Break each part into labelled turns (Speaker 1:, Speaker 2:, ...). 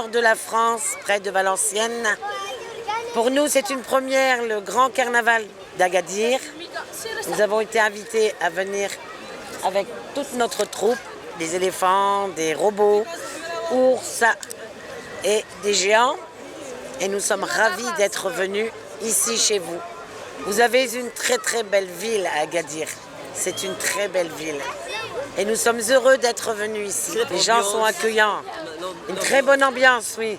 Speaker 1: nord de la France, près de Valenciennes. Pour nous, c'est une première, le grand carnaval d'Agadir. Nous avons été invités à venir avec toute notre troupe, des éléphants, des robots, ours et des géants. Et nous sommes ravis d'être venus ici chez vous. Vous avez une très très belle ville à Agadir. C'est une très belle ville. Et nous sommes heureux d'être venus ici. Les gens sont accueillants. Une très bonne ambiance, oui.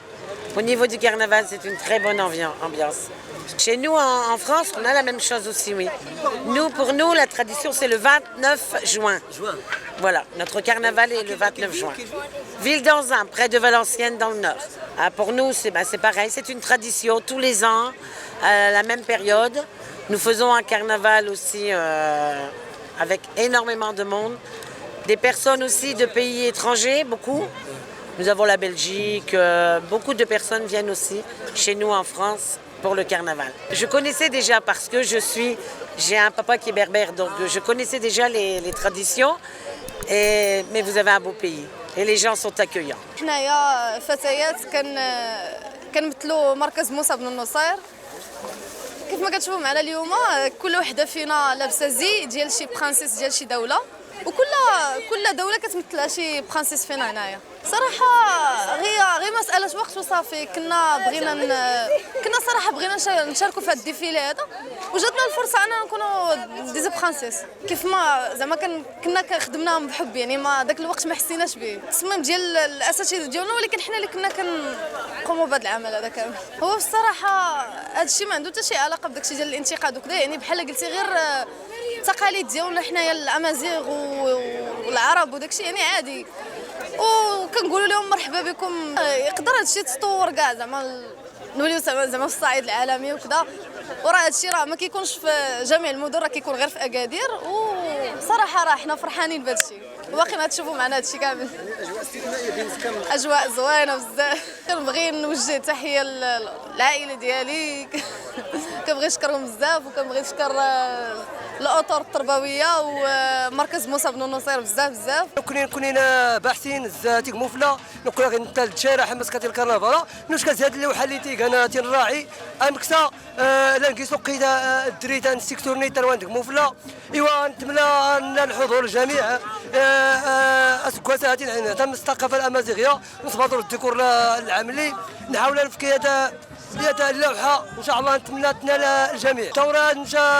Speaker 1: Au niveau du carnaval, c'est une très bonne ambiance. Chez nous, en France, on a la même chose aussi, oui. Pour nous, la tradition, c'est le 29 juin. Voilà, notre carnaval est le 29 juin. Ville d'Anzin, près de Valenciennes, dans le nord. Pour nous, c'est pareil, c'est une tradition. Tous les ans, à la même période, nous faisons un carnaval aussi avec énormément de monde. Des personnes aussi de pays étrangers, beaucoup. Nous avons la Belgique, beaucoup de personnes viennent aussi chez nous en France pour le carnaval. Je connaissais déjà parce que j'ai un papa qui est berbère, donc je connaissais déjà les traditions, mais vous avez un beau pays et les gens sont accueillants.
Speaker 2: حنايا فتيات كنمثلوا مركز موسى بن النصير. كيف ما كتشوفوا معنا اليوم كل وحده فينا لابسه زي ديال شي برانسيس ديال شي دوله وكل دوله كتمثلها شي برانسيس فينا هنايا. صراحه غير مساله وقت وصافي. كنا صراحه بغينا نشاركوا في هذا الديفيلي هذا وجاتنا الفرصه اننا نكونوا دي برانسيس. كيف ما زعما كنا خدمناهم بحب، يعني ما داك الوقت ما حسيناش به التصميم ديال الاساتذه ديالنا، ولكن حنا اللي كنا كنقوموا بهذا العمل هذا كامل. هو بصراحه هذا الشيء ما عنده حتى شي علاقه بداك الشيء ديال الانتقاد وكذا، يعني بحال قلتي غير التقاليد ديالنا حنايا الامازيغ والعرب وداك الشيء، يعني عادي. وكنقولوا لهم مرحبا بكم. يقدر هذا الشيء تطور كاع، زعما نوليو زعما في الصعيد العالمي وكذا. وراه هذا الشيء راه ما كيكونش في جميع المدن، راه كيكون غير في اكادير. وصراحه راه حنا فرحانين بهذا الشيء، باقي ما تشوفوا معنا هذا الشيء كامل.
Speaker 3: اجواء استثنائيه بيناتكم،
Speaker 2: اجواء زوينه بزاف. كنبغي نوجه تحيه للعائله ديالي كنبغي نشكرهم بزاف، وكنبغي نشكر الاطر التربويه ومركز موسى بن النصير بزاف.
Speaker 3: كونينا باحثين زاتي موفلا نقول غير نتا الشارع حمس كاتي الكرنفال نوش كاز هاد اللوحه اللي تيغانا تنراعي امكسا لا نقيسو قيده الدري تاع السيكتورني تروان ديك موفلا. ايوا نتمنى الحضور الجميع اسكواساتي تم الثقافه الامازيغيه ونصبطوا الديكور العملي. نحاول نفكي هذا اللوحه وان شاء الله نتمنى تنال الجميع.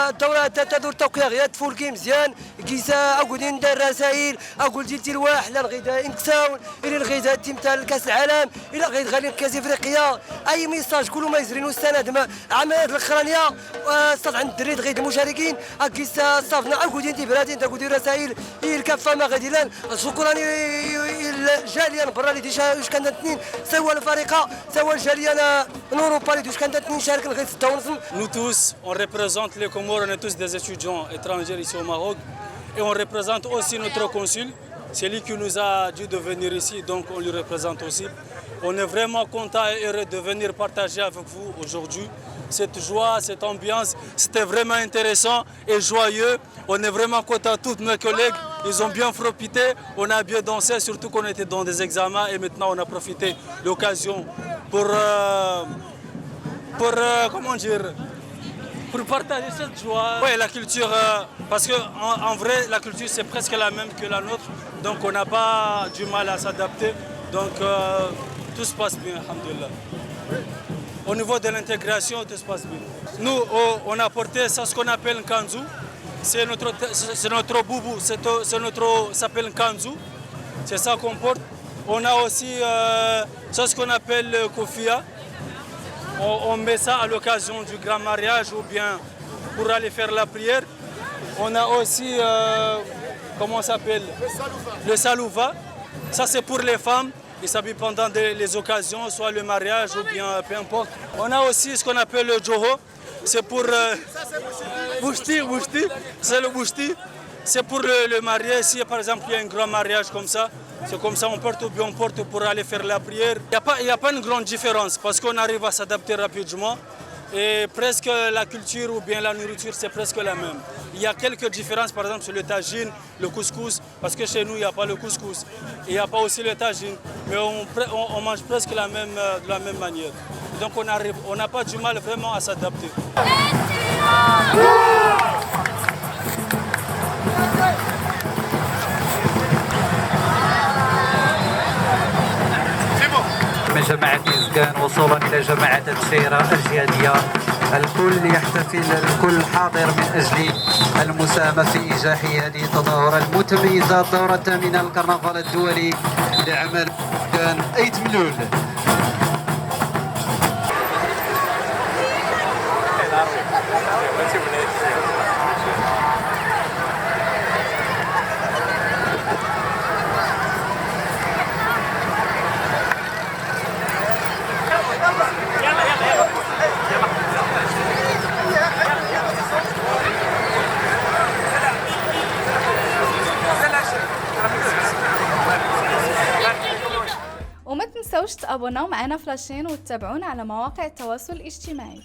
Speaker 3: الدوره تدور توقيعات فولكي مزيان كيسا اقولين دار رسائل اقول ديال الواح لا الغذاء انكساون الى الغذاء تاع كاس العالم الى غير كاس افريقيا اي ميساج كل ما يزرينو السند عمليات الاخرانيه صات عند الدريد غير المشاركين كيسا صافنا اقولين دي بلادين تقول رسائل الكافه ما غادي لان شكرا الجاليه برا اللي ديجا واش كانت اثنين سواء الفريقه سواء الجاليه نورو.
Speaker 4: Nous tous, on représente les Comores, on est tous des étudiants étrangers ici au Maroc et on représente aussi notre consul. C'est lui qui nous a dit de venir ici, donc on lui représente aussi. On est vraiment content et heureux de venir partager avec vous aujourd'hui cette joie, cette ambiance. C'était vraiment intéressant et joyeux. On est vraiment content, tous mes collègues, ils ont bien profité, on a bien dansé, surtout qu'on était dans des examens et maintenant on a profité de l'occasion pour partager cette joie. Oui, la culture, parce qu'en vrai, la culture c'est presque la même que la nôtre, donc on n'a pas du mal à s'adapter, donc tout se passe bien, alhamdoulilah. Au niveau de l'intégration, tout se passe bien. Nous, on a porté ça, ce qu'on appelle un kanzu, c'est notre boubou, ça s'appelle un kanzu, c'est ça qu'on porte. On a aussi ça, ce qu'on appelle le kofia. On met ça à l'occasion du grand mariage ou bien pour aller faire la prière. On a aussi, comment ça s'appelle? Le salouva. Ça c'est pour les femmes. Ils s'habillent pendant les occasions, soit le mariage ou bien peu importe. On a aussi ce qu'on appelle le joho. C'est pour... bouchti. C'est le bouchti. C'est pour le marié. Si par exemple il y a un grand mariage comme ça, c'est comme ça on porte ou bien on porte pour aller faire la prière. Il n'y a pas une grande différence parce qu'on arrive à s'adapter rapidement. Et presque la culture ou bien la nourriture, c'est presque la même. Il y a quelques différences, par exemple, sur le tagine, le couscous, parce que chez nous, il n'y a pas le couscous. Et il n'y a pas aussi le tagine, mais on mange presque de la même manière. Donc on n'a pas du mal vraiment à s'adapter.
Speaker 5: من جماعة يزقان وصولا إلى جماعة بشيرة الجهادية، الكل يحتفل، الكل حاضر من أجل المساهمة في إنجاح هذه التظاهرة المتميزة، الدورة الثامنة الكرنفال الدولي لعام 2008.
Speaker 6: وما تنسوش تابوناو معنا فلاشين وتتابعونا على مواقع التواصل الاجتماعي.